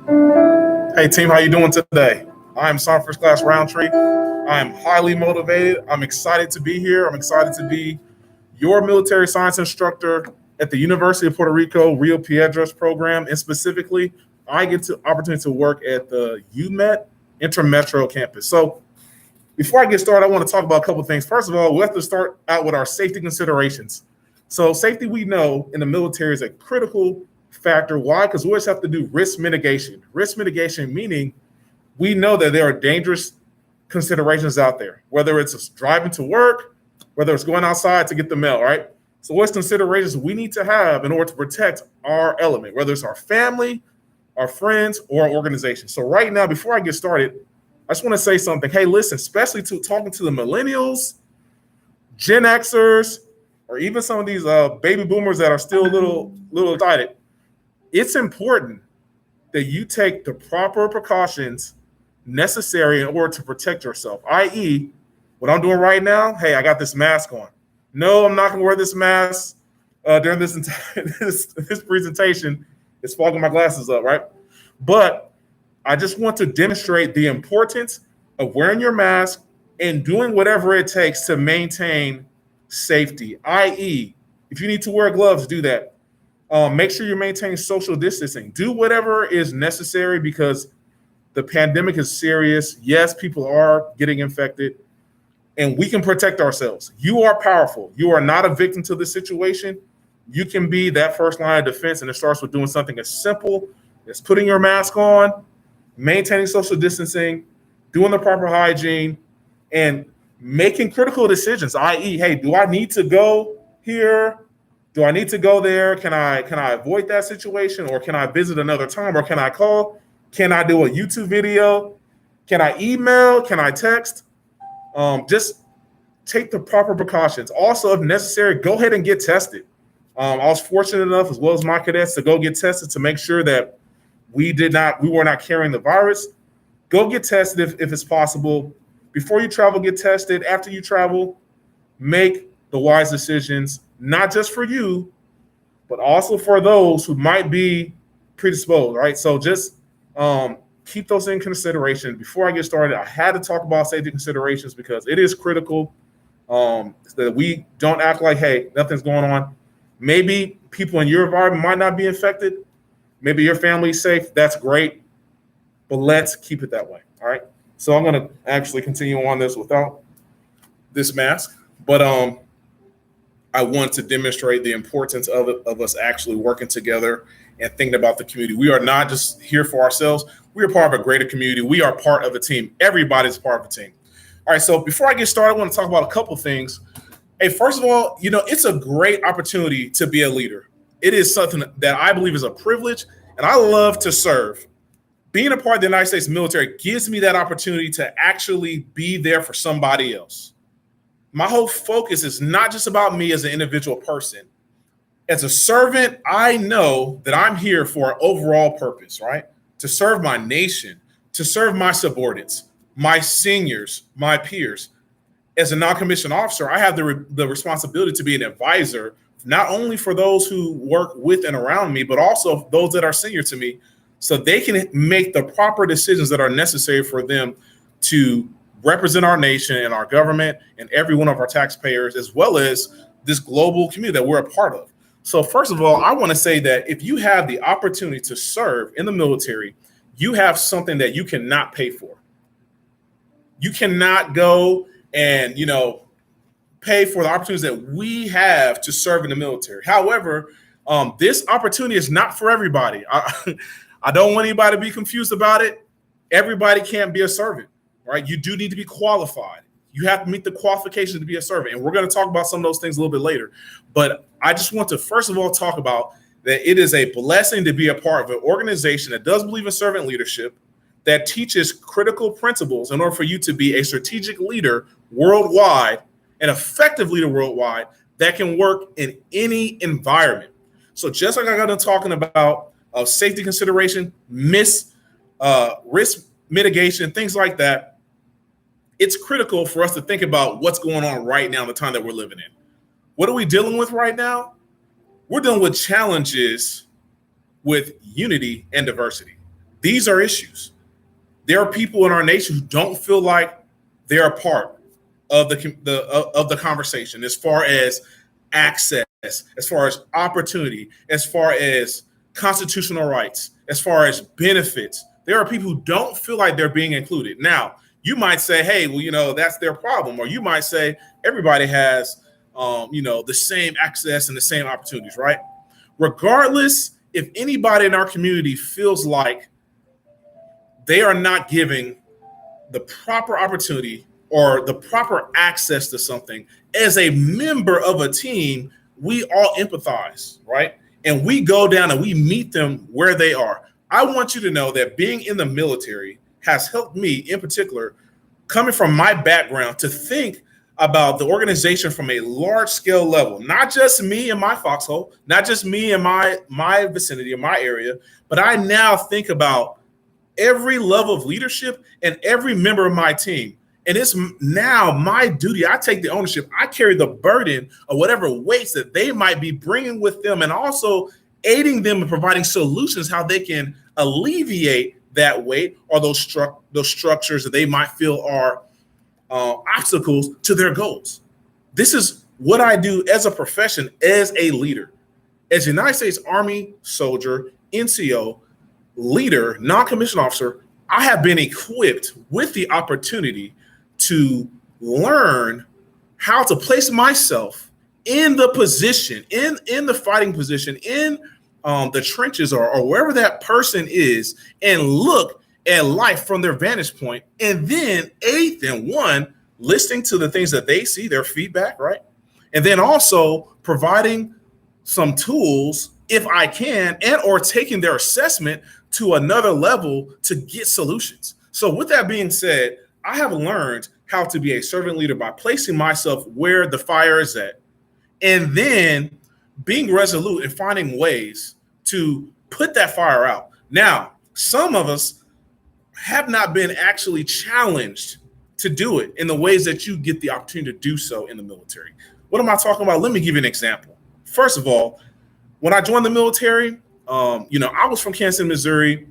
Hey team, how you doing today? I am Sergeant First Class Roundtree. I am highly motivated. I'm excited to be here. I'm excited to be your military science instructor at the University of Puerto Rico Rio Piedras program, and specifically, I get the opportunity to work at the UMET Intermetro campus. So before I get started, I want to talk about a couple of things. First of all, we have to start out with our safety considerations. So safety, we know in the military, is a critical factor. Why? Because we always have to do risk mitigation. Risk mitigation meaning we know that there are dangerous considerations out there, whether it's driving to work, whether it's going outside to get the mail, right? So what's considerations we need to have in order to protect our element, whether it's our family, our friends, or our organization. So right now, before I get started, I just want to say something. Hey, listen, especially to talking to the millennials, Gen Xers, or even some of these baby boomers that are still a little excited. It's important that you take the proper precautions necessary in order to protect yourself, i.e., what I'm doing right now, hey, I got this mask on. No, I'm not going to wear this mask during this presentation. It's fogging my glasses up, right? But I just want to demonstrate the importance of wearing your mask and doing whatever it takes to maintain safety, i.e., if you need to wear gloves, do that. Make sure you maintain social distancing. Do whatever is necessary because the pandemic is serious. Yes, people are getting infected, and we can protect ourselves. You are powerful. You are not a victim to the situation. You can be that first line of defense, and it starts with doing something as simple as putting your mask on, maintaining social distancing, doing the proper hygiene, and making critical decisions, i.e., hey, do I need to go here? Do I need to go there? Can I avoid that situation, or can I visit another time, or can I call? Can I do a YouTube video? Can I email? Can I text? Just take the proper precautions. Also, if necessary, go ahead and get tested. I was fortunate enough, as well as my cadets, to go get tested to make sure that we were not carrying the virus. Go get tested if it's possible. Before you travel, get tested. After you travel, make the wise decisions, not just for you, but also for those who might be predisposed, right? So just keep those in consideration. Before I get started, I had to talk about safety considerations because it is critical that we don't act like, hey, nothing's going on. Maybe people in your environment might not be infected. Maybe your family's safe. That's great. But let's keep it that way, all right? So I'm going to actually continue on this without this mask. But I want to demonstrate the importance of us actually working together and thinking about the community. We are not just here for ourselves. We are part of a greater community. We are part of a team. Everybody's part of a team. All right, so before I get started, I want to talk about a couple things. Hey, first of all, it's a great opportunity to be a leader. It is something that I believe is a privilege, and I love to serve. Being a part of the United States military gives me that opportunity to actually be there for somebody else. My whole focus is not just about me as an individual person. As a servant, I know that I'm here for an overall purpose, right? To serve my nation, to serve my subordinates, my seniors, my peers. As a non-commissioned officer, I have the responsibility to be an advisor, not only for those who work with and around me, but also those that are senior to me, so they can make the proper decisions that are necessary for them to represent our nation and our government and every one of our taxpayers, as well as this global community that we're a part of. So first of all, I want to say that if you have the opportunity to serve in the military, you have something that you cannot pay for. You cannot go and, pay for the opportunities that we have to serve in the military. However, this opportunity is not for everybody. I don't want anybody to be confused about it. Everybody can't be a servant, right? You do need to be qualified. You have to meet the qualifications to be a servant. And we're going to talk about some of those things a little bit later. But I just want to, first of all, talk about that it is a blessing to be a part of an organization that does believe in servant leadership, that teaches critical principles in order for you to be a strategic leader worldwide, an effective leader worldwide that can work in any environment. So just like I got done talking about safety consideration, risk mitigation, things like that, it's critical for us to think about what's going on right now in the time that we're living in. What are we dealing with right now? We're dealing with challenges with unity and diversity. These are issues. There are people in our nation who don't feel like they're a part of the conversation as far as access, as far as opportunity, as far as constitutional rights, as far as benefits. There are people who don't feel like they're being included. Now, you might say, hey, well, that's their problem. Or you might say everybody has, the same access and the same opportunities, right? Regardless, if anybody in our community feels like they are not giving the proper opportunity or the proper access to something, as a member of a team, we all empathize, right? And we go down and we meet them where they are. I want you to know that being in the military has helped me, in particular, coming from my background, to think about the organization from a large scale level, not just me in my foxhole, not just me in my vicinity, in my area, but I now think about every level of leadership and every member of my team. And it's now my duty. I take the ownership. I carry the burden of whatever weights that they might be bringing with them, and also aiding them in providing solutions how they can alleviate that weight or those structures that they might feel are obstacles to their goals. This is what I do as a profession, as a leader, as a United States Army soldier, NCO, leader, non-commissioned officer. I have been equipped with the opportunity to learn how to place myself in the position, in the fighting position, in the trenches or wherever that person is, and look at life from their vantage point, and then aid them, one, listening to the things that they see, their feedback, right? And then also providing some tools, if I can, and or taking their assessment to another level to get solutions. So with that being said, I have learned how to be a servant leader by placing myself where the fire is at, and then being resolute and finding ways to put that fire out. Now, some of us have not been actually challenged to do it in the ways that you get the opportunity to do so in the military. What am I talking about? Let me give you an example. First of all, when I joined the military, I was from Kansas City, Missouri.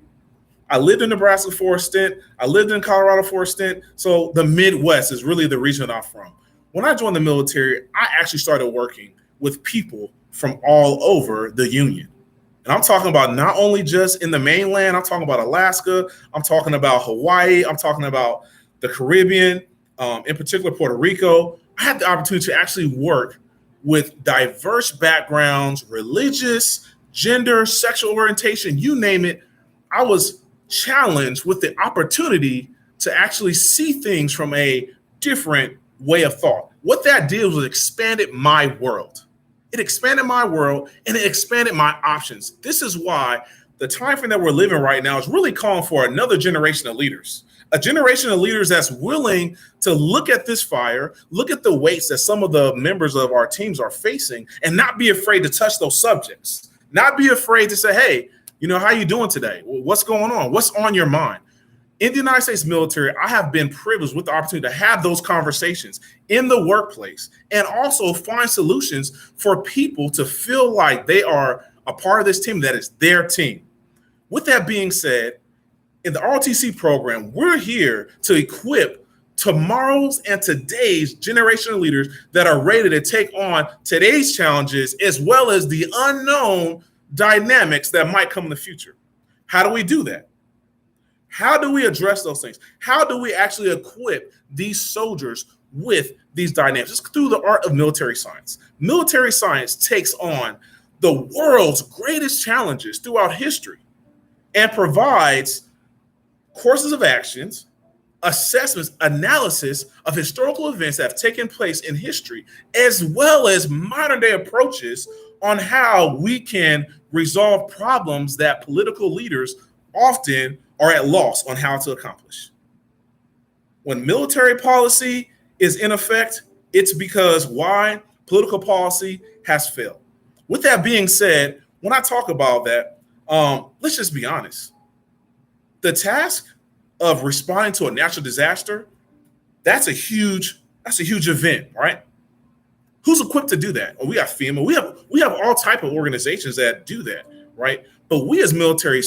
I lived in Nebraska for a stint. I lived in Colorado for a stint. So the Midwest is really the region I'm from. When I joined the military, I actually started working with people from all over the Union. And I'm talking about not only just in the mainland, I'm talking about Alaska, I'm talking about Hawaii, I'm talking about the Caribbean, in particular Puerto Rico. I had the opportunity to actually work with diverse backgrounds, religious, gender, sexual orientation, you name it. I was challenged with the opportunity to actually see things from a different way of thought. What that did was expanded my world. It expanded my world and it expanded my options. This is why the time frame that we're living right now is really calling for another generation of leaders, a generation of leaders that's willing to look at this fire, look at the weights that some of the members of our teams are facing, and not be afraid to touch those subjects, not be afraid to say, hey, how you doing today? What's going on? What's on your mind? In the United States military, I have been privileged with the opportunity to have those conversations in the workplace and also find solutions for people to feel like they are a part of this team that is their team. With that being said, in the ROTC program, we're here to equip tomorrow's and today's generation of leaders that are ready to take on today's challenges as well as the unknown dynamics that might come in the future. How do we do that? How do we address those things? How do we actually equip these soldiers with these dynamics? It's through the art of military science. Military science takes on the world's greatest challenges throughout history and provides courses of actions, assessments, analysis of historical events that have taken place in history, as well as modern day approaches on how we can resolve problems that political leaders often are at loss on how to accomplish. When military policy is in effect, it's because why? Political policy has failed. With that being said, when I talk about that, let's just be honest. The task of responding to a natural disaster, that's a huge event, right? Who's equipped to do that? Well, we have FEMA. We have all type of organizations that do that, right? But we as military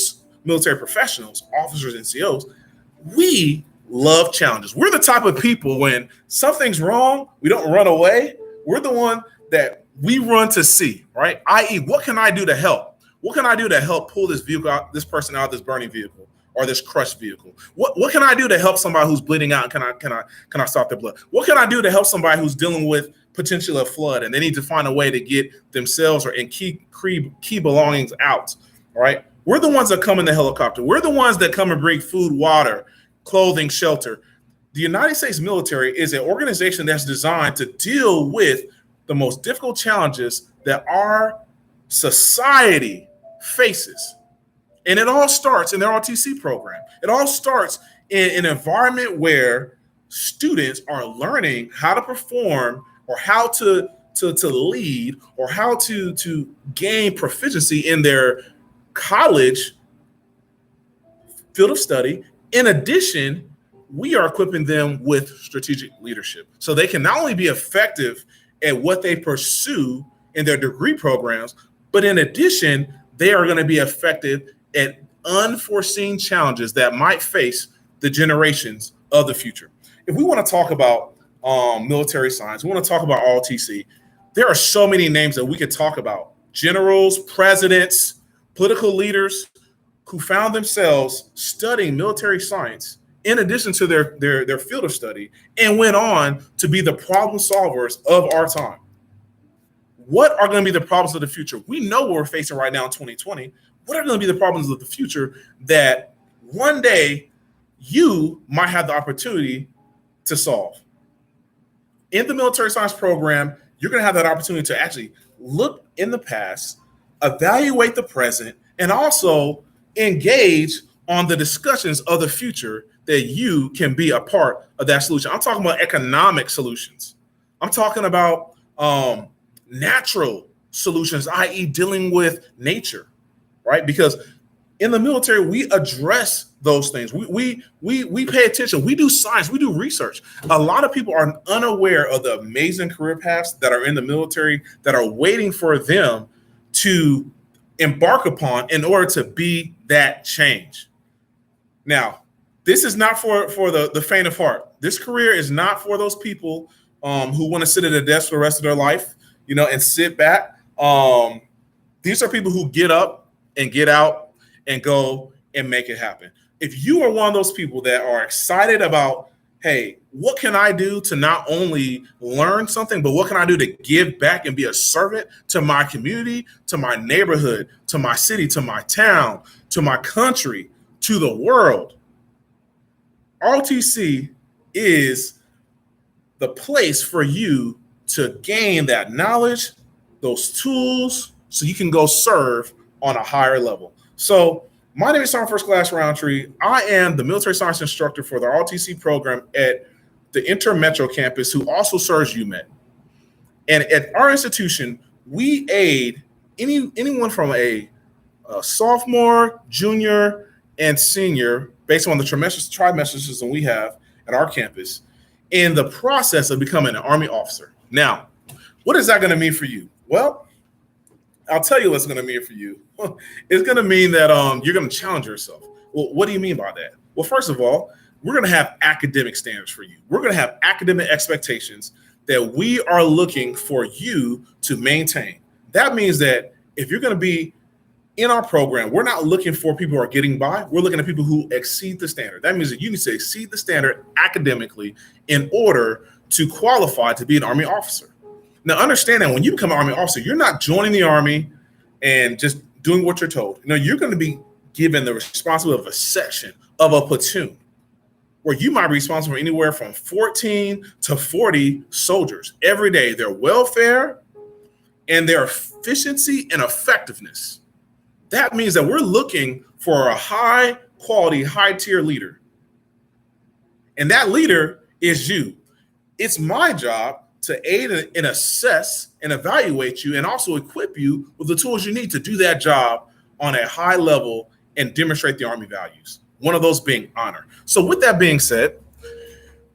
military professionals, officers and COs, we love challenges. We're the type of people when something's wrong, we don't run away. We're the one that we run to see, right? I.e., what can I do to help? What can I do to help pull this vehicle out, this person out of this burning vehicle or this crushed vehicle? What can I do to help somebody who's bleeding out? Can I stop their blood? What can I do to help somebody who's dealing with potential of flood and they need to find a way to get themselves or in key belongings out? All right. We're the ones that come in the helicopter. We're the ones that come and bring food, water, clothing, shelter. The United States military is an organization that's designed to deal with the most difficult challenges that our society faces. And it all starts in their ROTC program. It all starts in an environment where students are learning how to perform or how to lead or how to gain proficiency in their college field of study. In addition, we are equipping them with strategic leadership so they can not only be effective at what they pursue in their degree programs, but in addition, they are going to be effective at unforeseen challenges that might face the generations of the future. If we want to talk about military science, we want to talk about ROTC, there are so many names that we could talk about. Generals, presidents, political leaders who found themselves studying military science in addition to their field of study and went on to be the problem solvers of our time. What are going to be the problems of the future? We know what we're facing right now in 2020. What are going to be the problems of the future that one day you might have the opportunity to solve? In the military science program, you're going to have that opportunity to actually look in the past, evaluate the present, and also engage on the discussions of the future that you can be a part of that solution. I'm talking about economic solutions. I'm talking about natural solutions, i.e. dealing with nature, right? Because in the military, we address those things. We pay attention. We do science. We do research. A lot of people are unaware of the amazing career paths that are in the military that are waiting for them to embark upon in order to be that change. Now, this is not for the faint of heart. This career is not for those people who want to sit at a desk for the rest of their life, and sit back. These are people who get up and get out and go and make it happen. If you are one of those people that are excited about, hey, what can I do to not only learn something, but what can I do to give back and be a servant to my community, to my neighborhood, to my city, to my town, to my country, to the world? ROTC is the place for you to gain that knowledge, those tools, so you can go serve on a higher level. So my name is Sergeant First Class Roundtree. I am the military science instructor for the ROTC program at the Intermetro campus, who also serves UMET. And at our institution, we aid anyone from a sophomore, junior, and senior, based on the trimester system we have at our campus, in the process of becoming an Army officer. Now, what is that going to mean for you? Well, I'll tell you what's going to mean for you. It's going to mean that you're going to challenge yourself. Well, what do you mean by that? Well, first of all, we're going to have academic standards for you. We're going to have academic expectations that we are looking for you to maintain. That means that if you're going to be in our program, we're not looking for people who are getting by. We're looking at people who exceed the standard. That means that you need to exceed the standard academically in order to qualify to be an Army officer. Now, understand that when you become an Army officer, you're not joining the Army and just doing what you're told. You're going to be given the responsibility of a section, of a platoon, where you might be responsible for anywhere from 14 to 40 soldiers every day, their welfare and their efficiency and effectiveness. That means that we're looking for a high quality, high tier leader. And that leader is you. It's my job to aid and assess and evaluate you and also equip you with the tools you need to do that job on a high level and demonstrate the Army values. One of those being honor. So with that being said,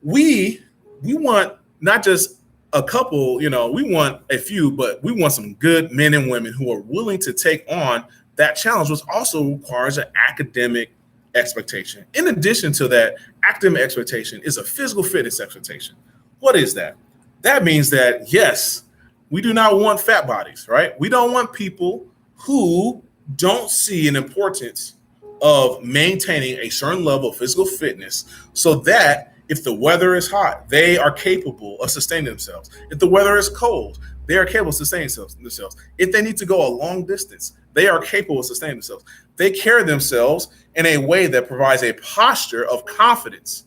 we want not just a couple, we want a few, but we want some good men and women who are willing to take on that challenge was also requires an academic expectation. In addition to that, academic expectation is a physical fitness expectation. What is that? That means that, yes, we do not want fat bodies, right? We don't want people who don't see an importance of maintaining a certain level of physical fitness so that if the weather is hot, they are capable of sustaining themselves. If the weather is cold, they are capable of sustaining themselves. If they need to go a long distance, they are capable of sustaining themselves. They carry themselves in a way that provides a posture of confidence,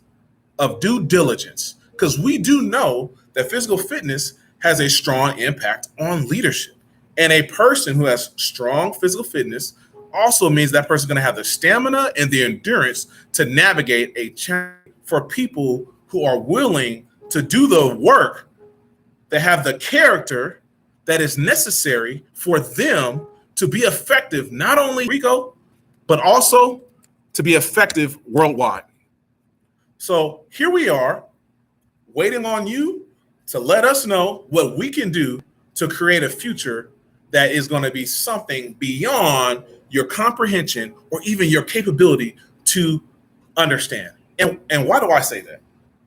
of due diligence, because we do know that physical fitness has a strong impact on leadership. And a person who has strong physical fitness also means that person is going to have the stamina and the endurance to navigate a challenge for people who are willing to do the work, that have the character that is necessary for them to be effective, not only in Rico, but also to be effective worldwide. So here we are, waiting on you to let us know what we can do to create a future that is going to be something beyond your comprehension or even your capability to understand. And why do I say that?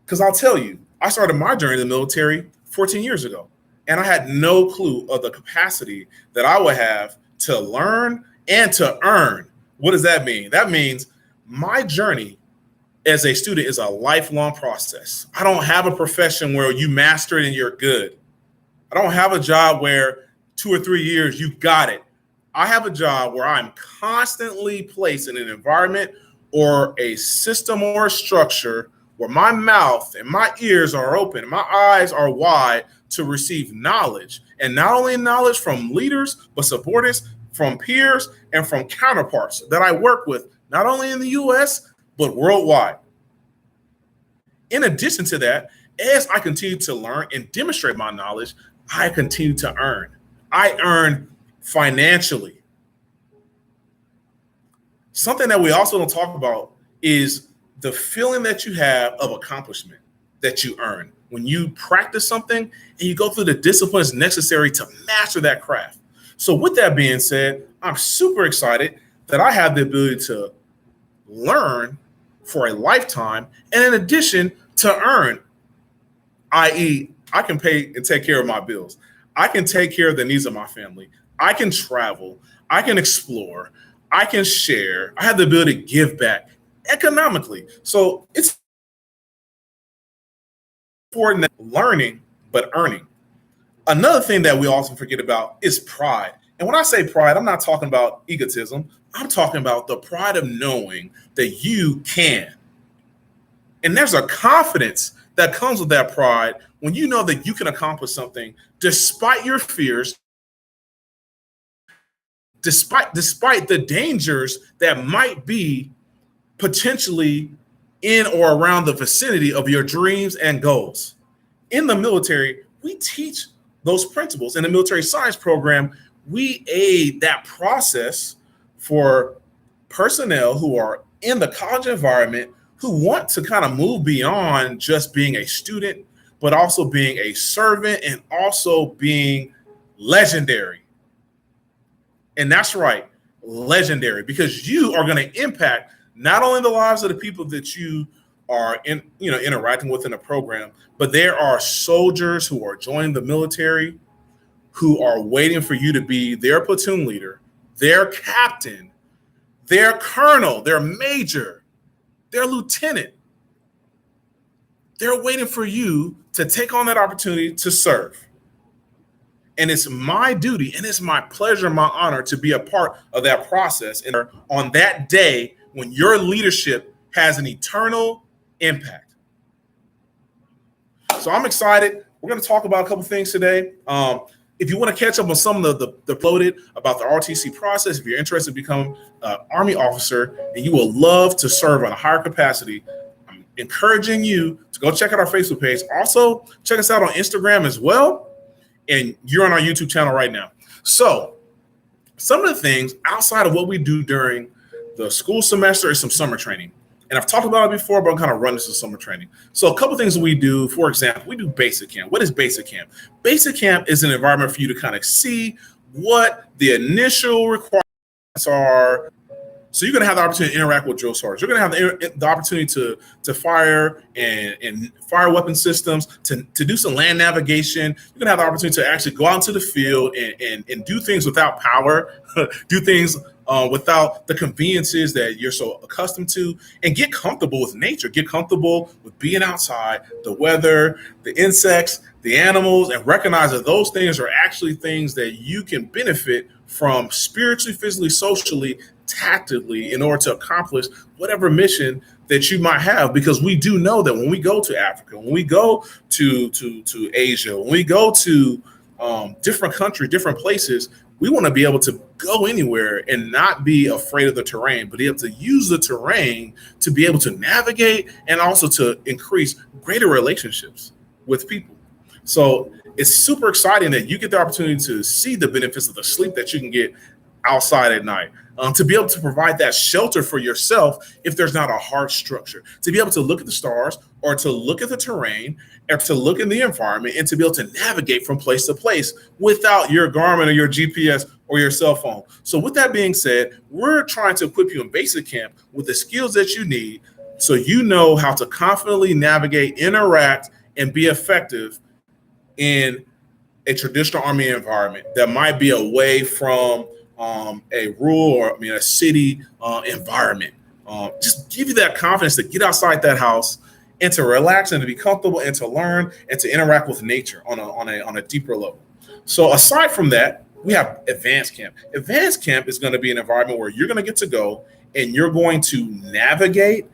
Because I'll tell you, I started my journey in the military 14 years ago, and I had no clue of the capacity that I would have to learn and to earn. What does that mean? That means my journey as a student is a lifelong process. I don't have a profession where you master it and you're good. I don't have a job where 2 or 3 years you got it. I have a job where I'm constantly placed in an environment or a system or a structure where my mouth and my ears are open and my eyes are wide to receive knowledge. And not only knowledge from leaders, but subordinates, from peers, and from counterparts that I work with, not only in the US, but worldwide. In addition to that, as I continue to learn and demonstrate my knowledge, I continue to earn. I earn financially. Something that we also don't talk about is the feeling that you have of accomplishment that you earn when you practice something and you go through the disciplines necessary to master that craft. So with that being said, I'm super excited that I have the ability to learn for a lifetime, and in addition to earn, i.e., I can pay and take care of my bills. I can take care of the needs of my family. I can travel. I can explore. I can share. I have the ability to give back economically. So it's important that learning, but earning. Another thing that we often forget about is pride. And when I say pride, I'm not talking about egotism. I'm talking about the pride of knowing that you can. And there's a confidence that comes with that pride when you know that you can accomplish something despite your fears, despite the dangers that might be potentially in or around the vicinity of your dreams and goals. In the military, we teach those principles. In the military science program, we aid that process for personnel who are in the college environment who want to kind of move beyond just being a student, but also being a servant and also being legendary. And that's right, legendary, because you are going to impact not only the lives of the people that you are interacting with in a program, but there are soldiers who are joining the military who are waiting for you to be their platoon leader, their captain, their colonel, their major, their lieutenant. They're waiting for you to take on that opportunity to serve. And it's my duty and it's my pleasure, my honor to be a part of that process. And on that day when your leadership has an eternal impact. So I'm excited. We're going to talk about a couple things today. If you want to catch up on some of the uploaded about the RTC process, if you're interested in becoming an Army officer and you will love to serve on a higher capacity, I'm encouraging you to go check out our Facebook page. Also, check us out on Instagram as well. And you're on our YouTube channel right now. So some of the things outside of what we do during the school semester is some summer training. And I've talked about it before, but I'm kind of running some summer training. So a couple of things that we do, for example, we do basic camp. What is basic camp? Basic camp is an environment for you to kind of see what the initial requirements are. So you're going to have the opportunity to interact with drill sergeants. You're going to have the opportunity to fire and fire weapon systems, to do some land navigation. You're going to have the opportunity to actually go out into the field and do things without power, do things without the conveniences that you're so accustomed to, and get comfortable with nature, get comfortable with being outside, the weather, the insects, the animals, and recognize that those things are actually things that you can benefit from spiritually, physically, socially, tactically, in order to accomplish whatever mission that you might have. Because we do know that when we go to Africa, when we go to Asia, when we go to different countries, different places, we want to be able to go anywhere and not be afraid of the terrain, but be able to use the terrain to be able to navigate and also to increase greater relationships with people. So it's super exciting that you get the opportunity to see the benefits of the sleep that you can get outside at night, to be able to provide that shelter for yourself if there's not a hard structure, to be able to look at the stars or to look at the terrain or to look in the environment and to be able to navigate from place to place without your Garmin or your GPS or your cell phone. So with that being said, we're trying to equip you in basic camp with the skills that you need so you know how to confidently navigate, interact, and be effective in a traditional Army environment that might be away from a rural or a city environment. Just give you that confidence to get outside that house and to relax and to be comfortable and to learn and to interact with nature on a deeper level. So aside from that, we have advanced camp. Advanced camp is going to be an environment where you're going to get to go and you're going to navigate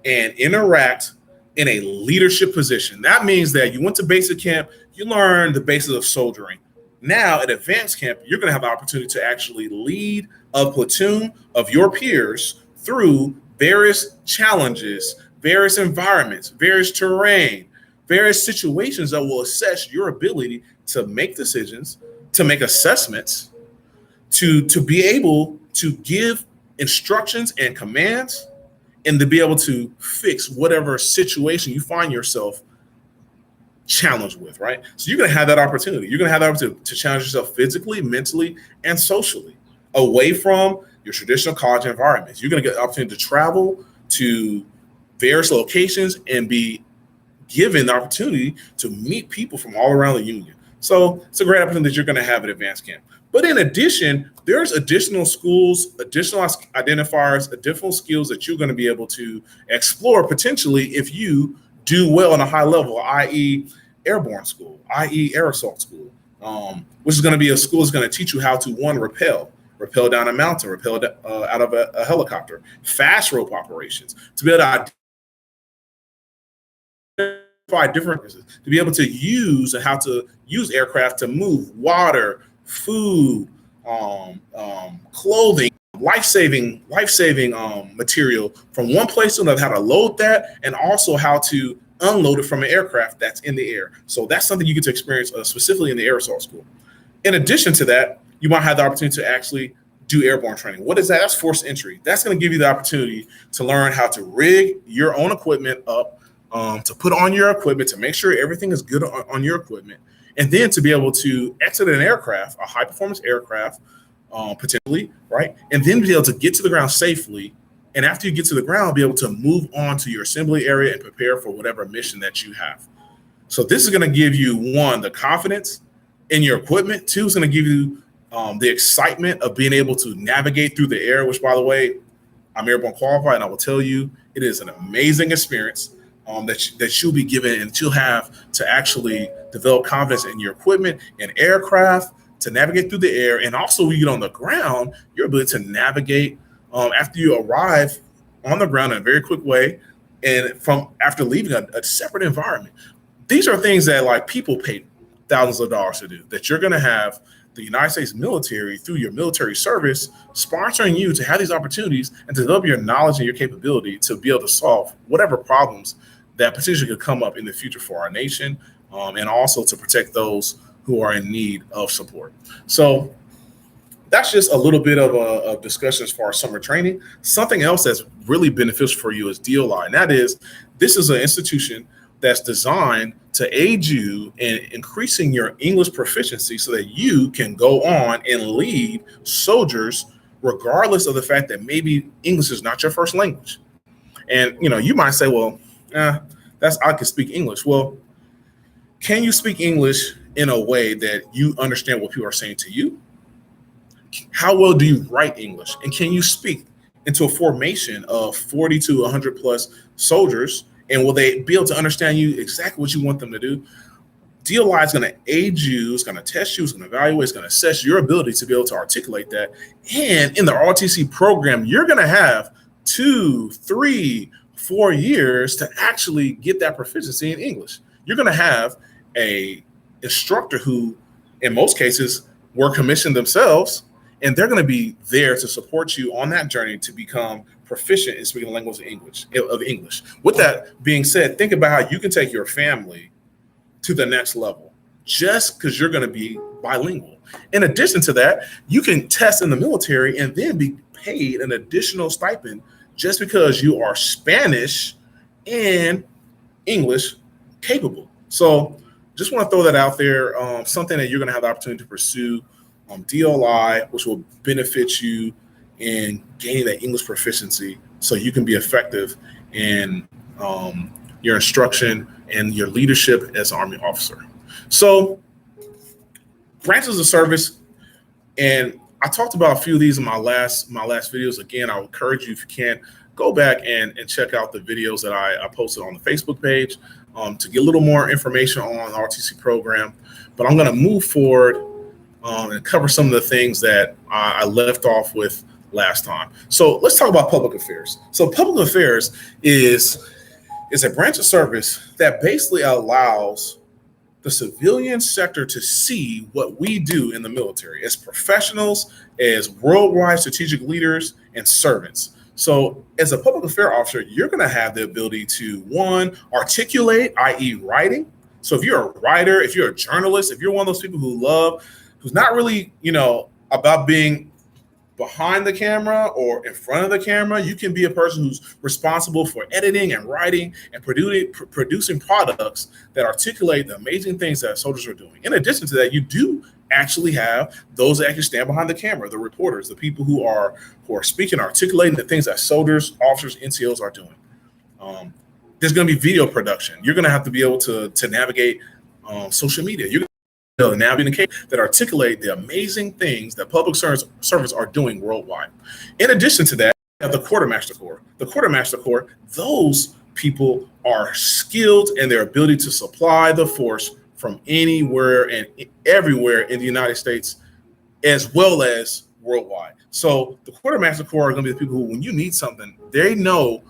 and interact in a leadership position. That means that you went to basic camp, you learned the basics of soldiering. Now at advanced camp, you're going to have the opportunity to actually lead a platoon of your peers through various challenges, various environments, various terrain, various situations that will assess your ability to make decisions, to make assessments, to be able to give instructions and commands, and to be able to fix whatever situation you find yourself challenged with, right? So you're going to have that opportunity. You're going to have that opportunity to challenge yourself physically, mentally, and socially away from your traditional college environments. You're going to get the opportunity to travel to various locations and be given the opportunity to meet people from all around the Union. So it's a great opportunity that you're going to have at advanced camp. But in addition, there's additional schools, additional identifiers, additional skills that you're going to be able to explore potentially if you do well on a high level, i.e. airborne school, i.e. air assault school, which is going to be a school that's going to teach you how to, one, rappel down a mountain, rappel out of a helicopter, fast rope operations, to be able to identify different, to be able to use and how to use aircraft to move water, food, clothing, life-saving material from one place to another, how to load that, and also how to unload it from an aircraft that's in the air. So that's something you get to experience specifically in the air assault school. In addition to that, you might have the opportunity to actually do airborne training. What is that? That's forced entry. That's going to give you the opportunity to learn how to rig your own equipment up, to put on your equipment, to make sure everything is good on your equipment, and then to be able to exit an aircraft, a high-performance aircraft, potentially, right? And then be able to get to the ground safely. And after you get to the ground, be able to move on to your assembly area and prepare for whatever mission that you have. So this is going to give you, one, the confidence in your equipment. Two, is going to give you the excitement of being able to navigate through the air, which, by the way, I'm airborne qualified, and I will tell you, it is an amazing experience that you'll be given, and you'll have to actually develop confidence in your equipment and aircraft to navigate through the air. And also when you get on the ground, your ability to navigate after you arrive on the ground in a very quick way, and from after leaving a separate environment. These are things that like people pay thousands of dollars to do, that you're going to have the United States military through your military service sponsoring you to have these opportunities and to develop your knowledge and your capability to be able to solve whatever problems that potentially could come up in the future for our nation, and also to protect those who are in need of support. So that's just a little bit of a discussion as far as summer training. Something else that's really beneficial for you is DOI, and that is, this is an institution that's designed to aid you in increasing your English proficiency so that you can go on and lead soldiers, regardless of the fact that maybe English is not your first language. And, you might say, well, I can speak English. Well, can you speak English in a way that you understand what people are saying to you? How well do you write English? And can you speak into a formation of 40 to 100 plus soldiers? And will they be able to understand you exactly what you want them to do? DLI is going to aid you, it's going to test you, it's going to evaluate, it's going to assess your ability to be able to articulate that. And in the ROTC program, you're going to have 2, 3, 4 years to actually get that proficiency in English. You're going to have a instructor who, in most cases, were commissioned themselves, and they're going to be there to support you on that journey to become proficient in speaking the language of English. With that being said, think about how you can take your family to the next level just because you're going to be bilingual. In addition to that, you can test in the military and then be paid an additional stipend just because you are Spanish and English capable. So just want to throw that out there. Something that you're going to have the opportunity to pursue. DLI, which will benefit you in gaining that English proficiency so you can be effective in your instruction and your leadership as an Army officer. So branches of service, and I talked about a few of these in my last videos. Again, I would encourage you, if you can, go back and check out the videos that I posted on the Facebook page to get a little more information on the ROTC program. But I'm going to move forward and cover some of the things that I left off with last time. So let's talk about public affairs. So public affairs is a branch of service that basically allows the civilian sector to see what we do in the military as professionals, as worldwide strategic leaders and servants. So as a public affairs officer, you're going to have the ability to, one, articulate, i.e. writing. So if you're a writer, if you're a journalist, if you're one of those people who's not really, about being behind the camera or in front of the camera, you can be a person who's responsible for editing and writing and producing products that articulate the amazing things that soldiers are doing. In addition to that, you do actually have those that actually stand behind the camera, the reporters, the people who are speaking, articulating the things that soldiers, officers, NCOs are doing. There's going to be video production. You're going to have to be able to navigate social media. You're now being the case that articulate the amazing things that public servants are doing worldwide. In addition to that, you have the Quartermaster Corps. The Quartermaster Corps, those people are skilled in their ability to supply the force from anywhere and everywhere in the United States, as well as worldwide. So the Quartermaster Corps are going to be the people who, when you need something, they know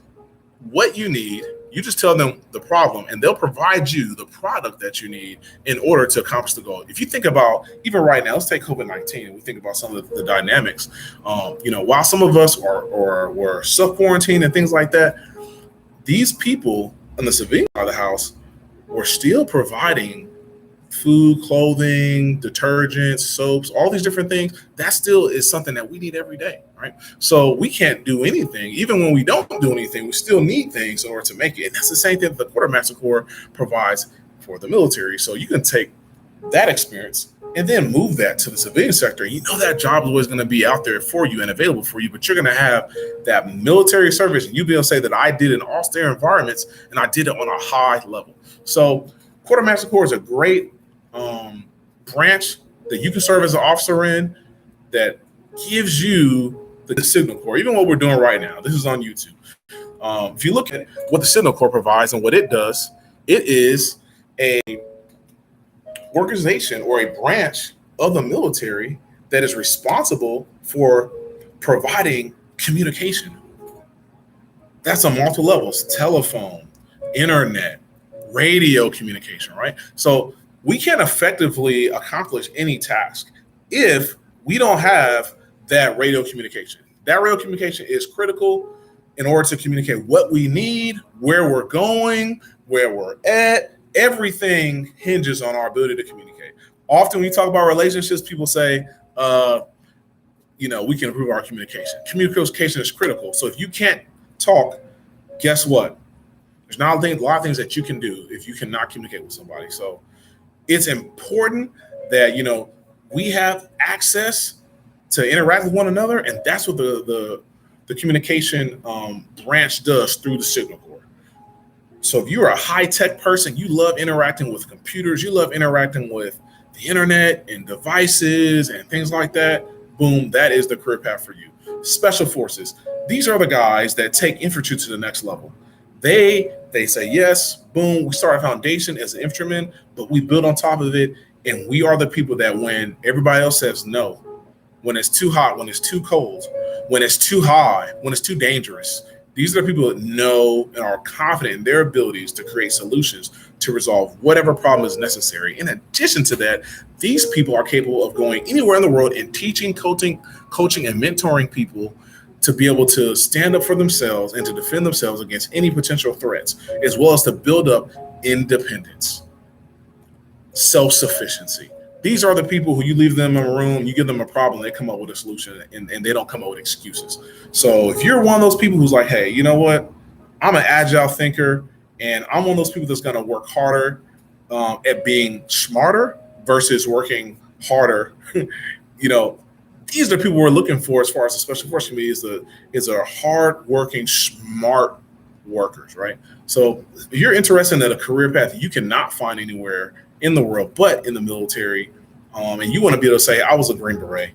what you need. You just tell them the problem, and they'll provide you the product that you need in order to accomplish the goal. If you think about, even right now, let's take COVID-19, and we think about some of the dynamics. While some of us were self-quarantined and things like that, these people in the civilian part of the house were still providing food, clothing, detergents, soaps, all these different things. That still is something that we need every day, right? So we can't do anything. Even when we don't do anything, we still need things in order to make it. And that's the same thing that the Quartermaster Corps provides for the military. So you can take that experience and then move that to the civilian sector. You know that job is always going to be out there for you and available for you, but you're going to have that military service, and you'll be able to say that I did it in austere environments and I did it on a high level. So Quartermaster Corps is a great branch that you can serve as an officer in that gives you the Signal Corps. Even what we're doing right now, this is on YouTube. If you look at what the Signal Corps provides and what it does, it is a organization or a branch of the military that is responsible for providing communication. That's on multiple levels: telephone, internet, radio communication, right? So we can't effectively accomplish any task if we don't have that radio communication. That radio communication is critical in order to communicate what we need, where we're going, where we're at. Everything hinges on our ability to communicate. Often when you talk about relationships, people say, we can improve our communication. Communication is critical. So if you can't talk, guess what? There's not a lot of things that you can do if you cannot communicate with somebody. So it's important that, we have access to interact with one another, and that's what the communication branch does through the signal corps. So if you're a high-tech person, you love interacting with computers, you love interacting with the internet and devices and things like that, boom, that is the career path for you. Special forces, these are the guys that take infantry to the next level. They say yes, boom, we start a foundation as an infantryman, but we build on top of it, and we are the people that when everybody else says no, when it's too hot, when it's too cold, when it's too high, when it's too dangerous, these are the people that know and are confident in their abilities to create solutions to resolve whatever problem is necessary. In addition to that, these people are capable of going anywhere in the world and teaching, coaching, and mentoring people to be able to stand up for themselves and to defend themselves against any potential threats, as well as to build up independence, self-sufficiency. These are the people who you leave them in a room, you give them a problem, they come up with a solution, and they don't come up with excuses. So if you're one of those people who's like, hey, you know what? I'm an agile thinker, and I'm one of those people that's going to work harder at being smarter versus working harder. These are the people we're looking for as far as the special forces community is a hard-working, smart workers, right? So if you're interested in a career path you cannot find anywhere in the world but in the military, and you want to be able to say, I was a Green Beret,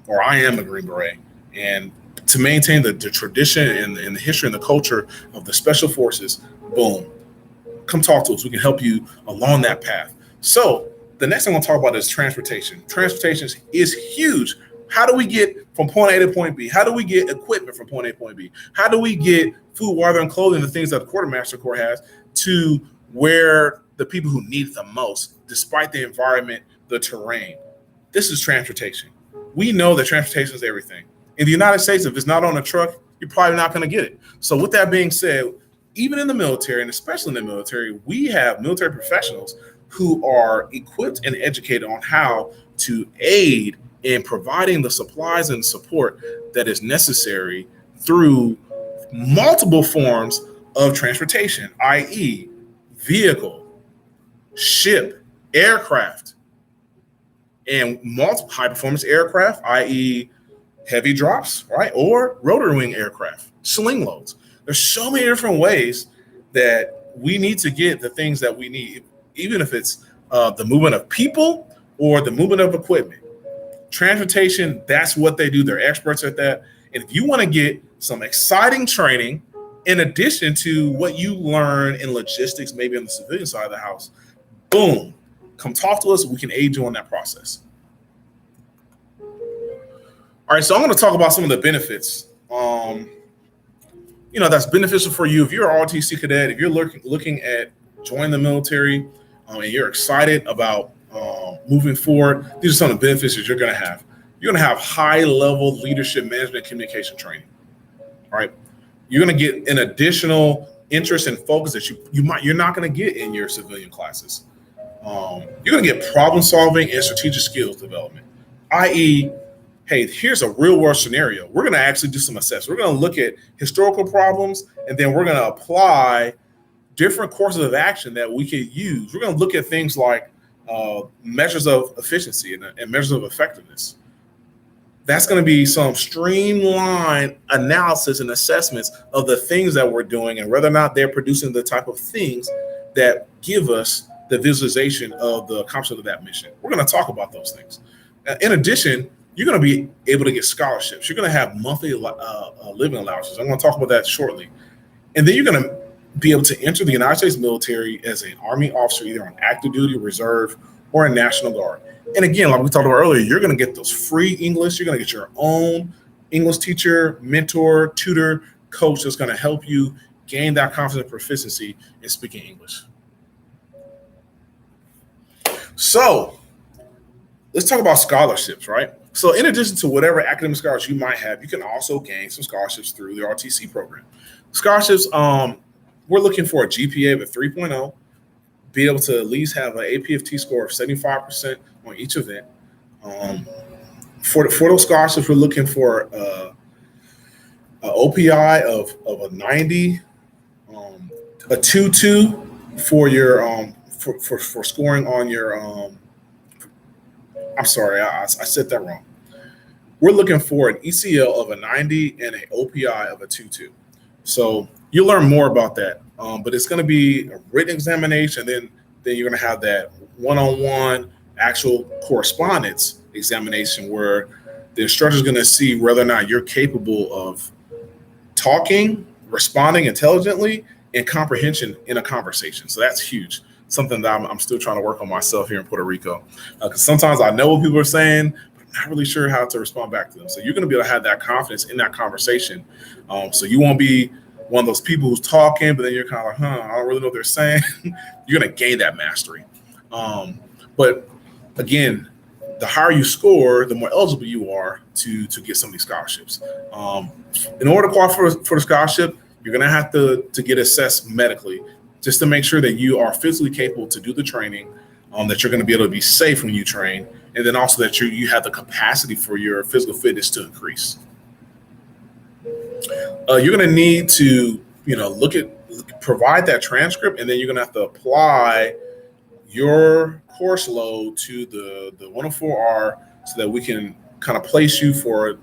or I am a Green Beret, and to maintain the tradition and the history and the culture of the special forces, boom, come talk to us. We can help you along that path. So the next thing I want to talk about is transportation. Transportation is huge. How do we get from point A to point B? How do we get equipment from point A to point B? How do we get food, water, and clothing, the things that the Quartermaster Corps has, to where the people who need it the most, despite the environment, the terrain? This is transportation. We know that transportation is everything. In the United States, if it's not on a truck, you're probably not going to get it. So with that being said, even in the military, and especially in the military, we have military professionals who are equipped and educated on how to aid in providing the supplies and support that is necessary through multiple forms of transportation, i.e. vehicle, ship, aircraft, and multiple high-performance aircraft, i.e. heavy drops, right? Or rotary wing aircraft, sling loads. There's so many different ways that we need to get the things that we need, even if it's the movement of people or the movement of equipment. Transportation, that's what they do. They're experts at that. And if you want to get some exciting training in addition to what you learn in logistics, maybe on the civilian side of the house, boom, come talk to us. We can aid you on that process. All right, so I'm going to talk about some of the benefits. That's beneficial for you if you're an ROTC cadet, if you're looking at joining the military, and you're excited about moving forward. These are some of the benefits that you're going to have. You're going to have high-level leadership management communication training. All right, you're going to get an additional interest and focus that you're not going to get in your civilian classes. You're going to get problem solving and strategic skills development, i.e., hey, here's a real world scenario. We're going to actually do some assessment. We're going to look at historical problems, and then we're going to apply different courses of action that we could use. We're going to look at things like measures of efficiency and measures of effectiveness. That's going to be some streamlined analysis and assessments of the things that we're doing and whether or not they're producing the type of things that give us the visualization of the accomplishment of that mission. We're going to talk about those things. In addition, you're going to be able to get scholarships. You're going to have monthly living allowances. I'm going to talk about that shortly. And then you're going to be able to enter the United States military as an Army officer, either on active duty, reserve, or a National Guard. And again, like we talked about earlier, you're going to get those free English. You're going to get your own English teacher, mentor, tutor, coach that's going to help you gain that confidence and proficiency in speaking English. So let's talk about scholarships, right? So in addition to whatever academic scholarships you might have, you can also gain some scholarships through the RTC program. Scholarships, we're looking for a GPA of a 3.0, be able to at least have an APFT score of 75% on each event. For those scholarships, we're looking for a OPI of a 90, a 2.2 for your for scoring on your. I'm sorry, I said that wrong. we're looking for an ECL of a 90 and an OPI of a 2.2. So you'll learn more about that. But it's going to be a written examination. Then you're going to have that one-on-one actual correspondence examination where the instructor is going to see whether or not you're capable of talking, responding intelligently, and comprehension in a conversation. So that's huge. Something that I'm still trying to work on myself here in Puerto Rico. Because sometimes I know what people are saying, but I'm not really sure how to respond back to them. So you're going to be able to have that confidence in that conversation. So you won't be one of those people who's talking, but then you're kind of like, I don't really know what they're saying. You're going to gain that mastery. But again, the higher you score, the more eligible you are to get some of these scholarships. In order to qualify for the scholarship, you're going to have to get assessed medically just to make sure that you are physically capable to do the training, that you're going to be able to be safe when you train, and then also that you have the capacity for your physical fitness to increase. You're going to need to, provide that transcript, and then you're going to have to apply your course load to the 104R so that we can kind of place you for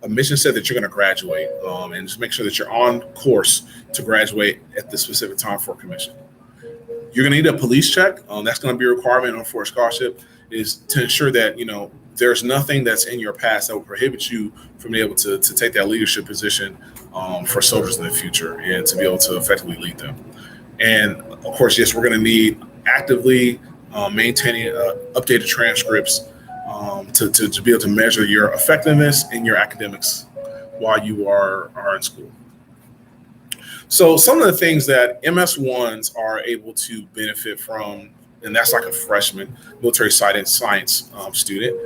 a mission set that you're going to graduate, and just make sure that you're on course to graduate at the specific time for commission. You're going to need a police check. That's going to be a requirement for a scholarship, is to ensure that, there's nothing that's in your past that will prohibit you from being able to take that leadership position for soldiers in the future and to be able to effectively lead them. And of course, yes, we're going to need actively maintaining updated transcripts to be able to measure your effectiveness in your academics while you are in school. So some of the things that MS1s are able to benefit from, and that's like a freshman military science student,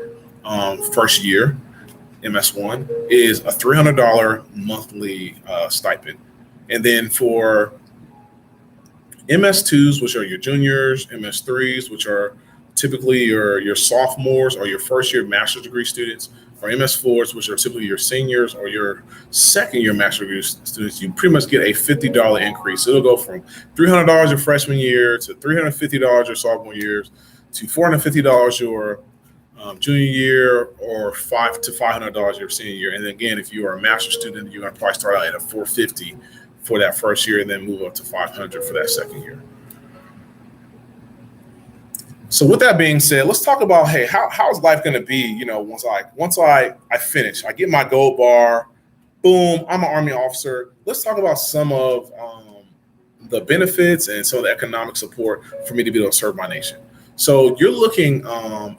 first year MS1, is a $300 monthly stipend. And then for MS2s, which are your juniors, MS3s, which are typically your sophomores or your first year master's degree students, or MS4s, which are typically your seniors or your second year master's degree students, you pretty much get a $50 increase. It'll go from $300 your freshman year to $350 your sophomore year to $450 your junior year, or $500 to $500 your senior year. And then again, if you are a master's student, you're going to probably start out at a $450 for that first year and then move up to $500 for that second year. So with that being said, let's talk about, hey, how is life going to be, once I finish, I get my gold bar, boom, I'm an Army officer. Let's talk about some of the benefits and some of the economic support for me to be able to serve my nation. So you're looking when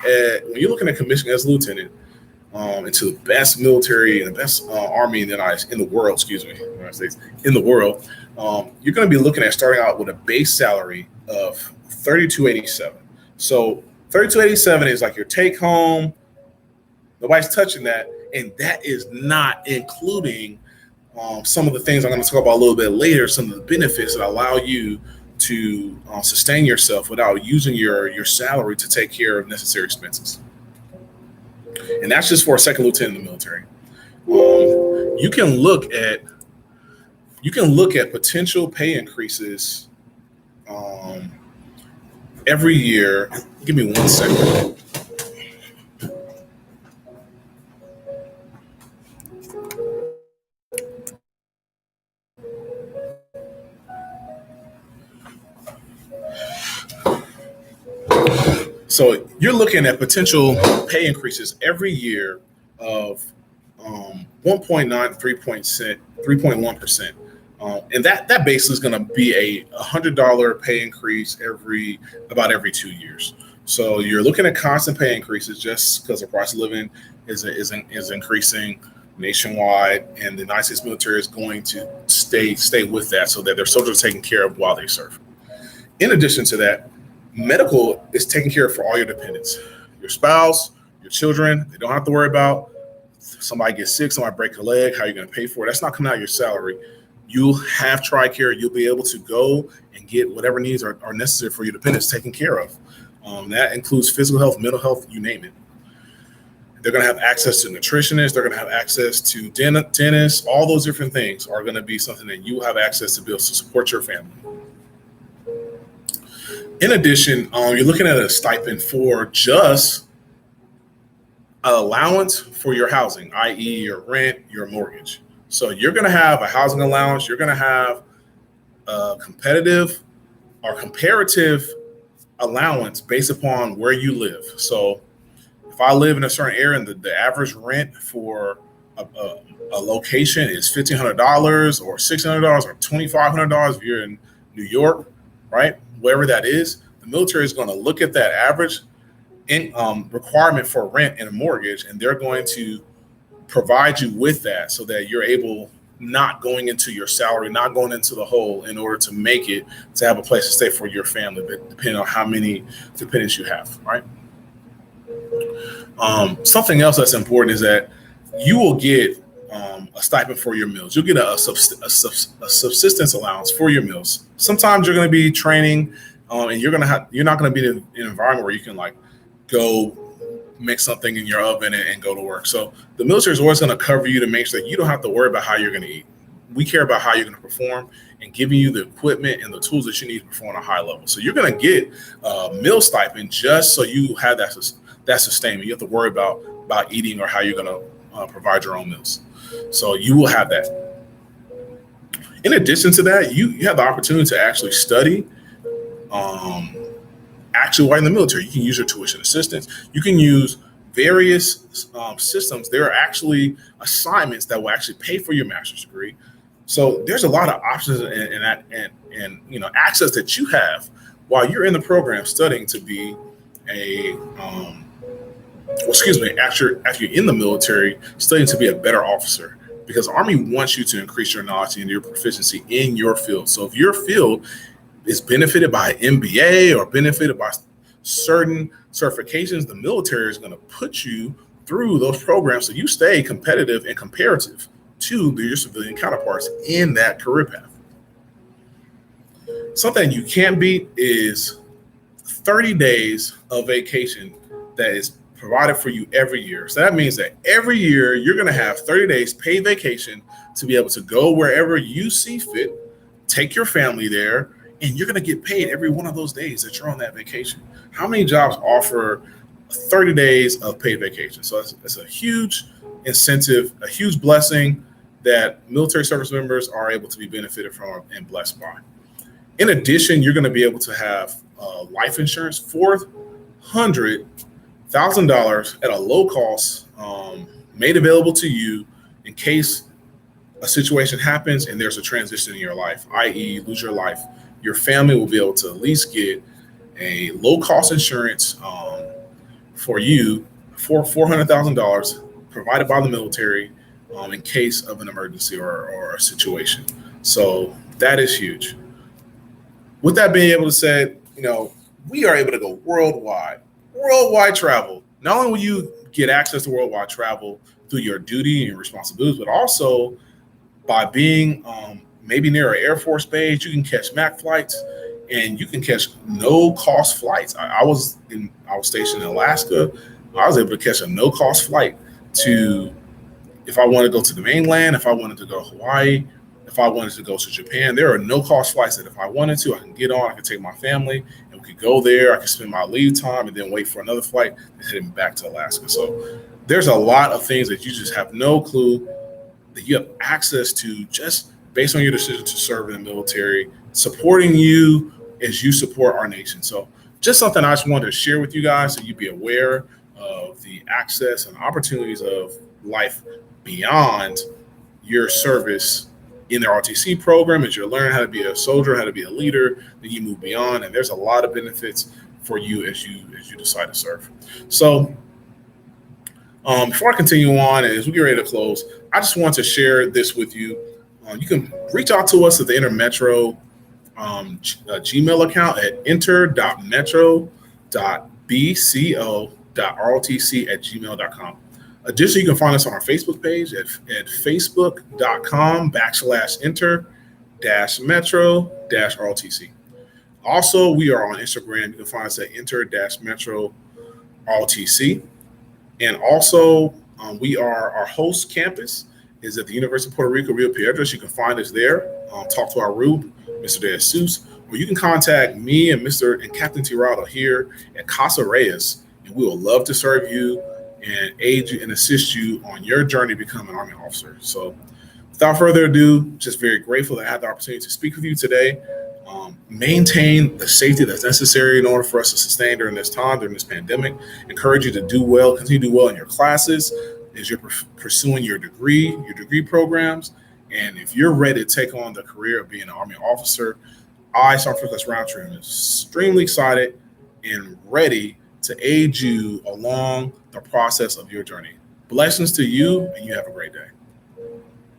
you're looking at commissioning as a lieutenant into the best military and the best Army in the world, United States, in the world, you're going to be looking at starting out with a base salary of $32.87. So $32.87 is like your take home. Nobody's touching that. And that is not including some of the things I'm going to talk about a little bit later, some of the benefits that allow you to sustain yourself without using your salary to take care of necessary expenses. And that's just for a second lieutenant in the military. You can look at potential pay increases every year. Give me 1 second. So you're looking at potential pay increases every year of 1.9 to 3.1%. And that basically is going to be a $100 pay increase about every 2 years. So you're looking at constant pay increases just because the price of living is increasing nationwide, and the United States military is going to stay with that so that their soldiers are taken care of while they serve. In addition to that, medical is taken care of for all your dependents, your spouse, your children. They don't have to worry about somebody gets sick, somebody break a leg, how are you going to pay for it? That's not coming out of your salary. You'll have TRICARE. You'll be able to go and get whatever needs are necessary for your dependents taken care of. That includes physical health, mental health, you name it. They're going to have access to nutritionists. They're going to have access to dentists. All those different things are going to be something that you will have access to be able to support your family. In addition, you're looking at a stipend for just allowance for your housing, i.e. your rent, your mortgage. So you're going to have a housing allowance. You're going to have a competitive or comparative allowance based upon where you live. So if I live in a certain area and the average rent for a location is $1,500 or $600 or $2,500 if you're in New York, right? Wherever that is, the military is going to look at that average requirement for rent and a mortgage, and they're going to provide you with that so that you're able, not going into your salary, not going into the hole in order to make it to have a place to stay for your family, but depending on how many dependents you have, right? Something else that's important is that you will get a stipend for your meals. You'll get a subsistence allowance for your meals. Sometimes you're going to be training, and you're not going to be in an environment where you can like go make something in your oven and go to work. So the military is always going to cover you to make sure that you don't have to worry about how you're going to eat. We care about how you're going to perform and giving you the equipment and the tools that you need to perform on a high level. So you're going to get a meal stipend just so you have that sustainment. You have to worry about eating or how you're going to provide your own meals. So you will have that. In addition to that, you have the opportunity to actually study. Actually, while in the military, you can use your tuition assistance. You can use various systems. There are actually assignments that will actually pay for your master's degree. So there's a lot of options and access that you have while you're in the program studying to be after you're in the military, studying to be a better officer, because the Army wants you to increase your knowledge and your proficiency in your field. So if your field is benefited by an MBA or benefited by certain certifications, the military is going to put you through those programs so you stay competitive and comparative to your civilian counterparts in that career path. Something you can't beat is 30 days of vacation that is provided for you every year. So that means that every year you're going to have 30 days paid vacation to be able to go wherever you see fit, take your family there, and you're going to get paid every one of those days that you're on that vacation. How many jobs offer 30 days of paid vacation? So it's a huge incentive, a huge blessing that military service members are able to be benefited from and blessed by. In addition, you're going to be able to have life insurance, $400,000 at a low cost, made available to you in case a situation happens and there's a transition in your life, i.e. you lose your life. Your family will be able to at least get a low-cost insurance for you for $400,000 provided by the military in case of an emergency or a situation. So that is huge. With that being able to say, we are able to go worldwide travel. Not only will you get access to worldwide travel through your duty and your responsibilities, but also by being maybe near an Air Force base, you can catch MAC flights and you can catch no-cost flights. I was stationed in Alaska. I was able to catch a no-cost flight to, if I wanted to go to the mainland, if I wanted to go to Hawaii, if I wanted to go to Japan, there are no-cost flights that if I wanted to, I can get on, I can take my family, and we could go there. I could spend my leave time and then wait for another flight and head back to Alaska. So there's a lot of things that you just have no clue that you have access to just based on your decision to serve in the military, supporting you as you support our nation. So just something I just wanted to share with you guys so you be aware of the access and opportunities of life beyond your service in the ROTC program. As you're learning how to be a soldier, how to be a leader, then you move beyond, and there's a lot of benefits for you as you decide to serve. So before I continue on, as we get ready to close, I just want to share this with you. You can reach out to us at the Intermetro Gmail account at inter.metro.bco.rotc@gmail.com. Additionally, you can find us on our Facebook page at facebook.com/inter-metro-rotc. Also, we are on Instagram. You can find us at inter-metro-rotc. And also, our host campus is at the University of Puerto Rico, Rio Piedras. You can find us there. Talk to our RUB, Mr. De Jesus, or you can contact me and Captain Tirado here at Casa Reyes, and we will love to serve you and aid you and assist you on your journey to become an Army officer. So without further ado, just very grateful that I had the opportunity to speak with you today. Maintain the safety that's necessary in order for us to sustain during this time, during this pandemic. Encourage you to do well, continue to do well in your classes as you're pursuing your degree programs. And if you're ready to take on the career of being an Army officer, I, Sergeant First Class Roundtree, am extremely excited and ready to aid you along the process of your journey. Blessings to you, and you have a great day.